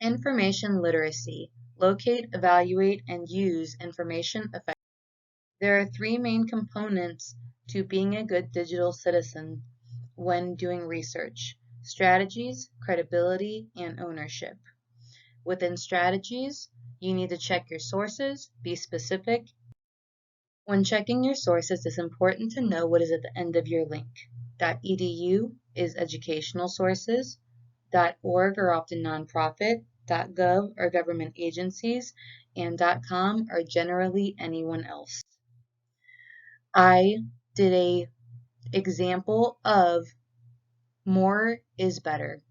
Information literacy. Locate, evaluate, and use information effectively. There are three main components to being a good digital citizen when doing research: strategies, credibility, and ownership. Within strategies, you need to check your sources, be specific. When checking your sources, it's important to know what is at the end of your link. .edu is educational sources. .org are often nonprofit. .gov are government agencies. And .com are generally anyone else. I did a example of more is better.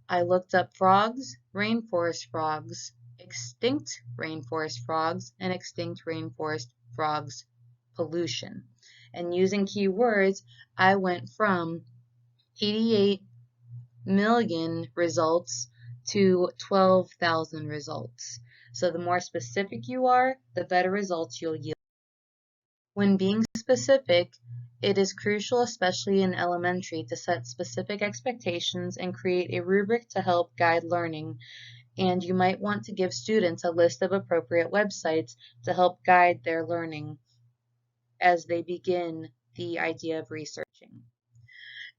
I looked up frogs, rainforest frogs, extinct rainforest frogs, and extinct rainforest frogs pollution. And using keywords, I went from 88 million results to 12,000 results. So the more specific you are, the better results you'll yield. When being specific, it is crucial, especially in elementary, to set specific expectations and create a rubric to help guide learning. And you might want to give students a list of appropriate websites to help guide their learning as they begin the idea of researching.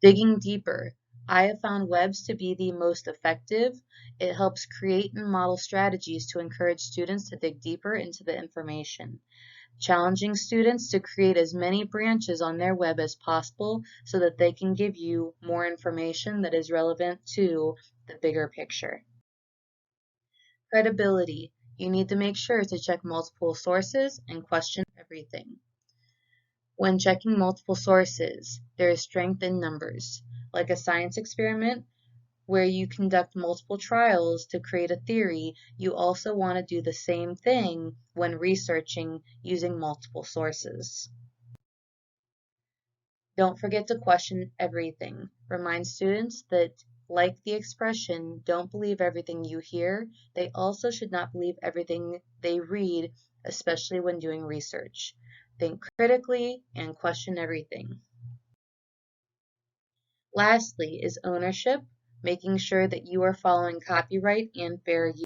Digging deeper. I have found webs to be the most effective. It helps create and model strategies to encourage students to dig deeper into the information, challenging students to create as many branches on their web as possible so that they can give you more information that is relevant to the bigger picture. Credibility. You need to make sure to check multiple sources and question everything. When checking multiple sources, there is strength in numbers. Like a science experiment where you conduct multiple trials to create a theory, you also want to do the same thing when researching using multiple sources. Don't forget to question everything. Remind students that, like the expression, don't believe everything you hear, they also should not believe everything they read, especially when doing research. Think critically and question everything. Lastly is ownership, making sure that you are following copyright and fair use.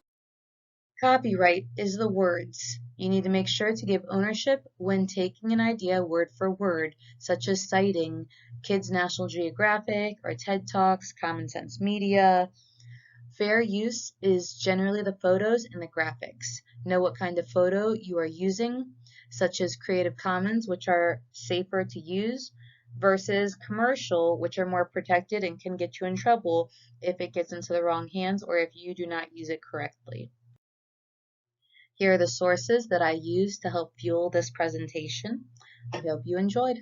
Copyright is the words. You need to make sure to give ownership when taking an idea word for word, such as citing Kids National Geographic or TED Talks, Common Sense Media. Fair use is generally the photos and the graphics. Know what kind of photo you are using, such as Creative Commons, which are safer to use, versus commercial, which are more protected and can get you in trouble if it gets into the wrong hands or if you do not use it correctly. Here are the sources that I used to help fuel this presentation. I hope you enjoyed.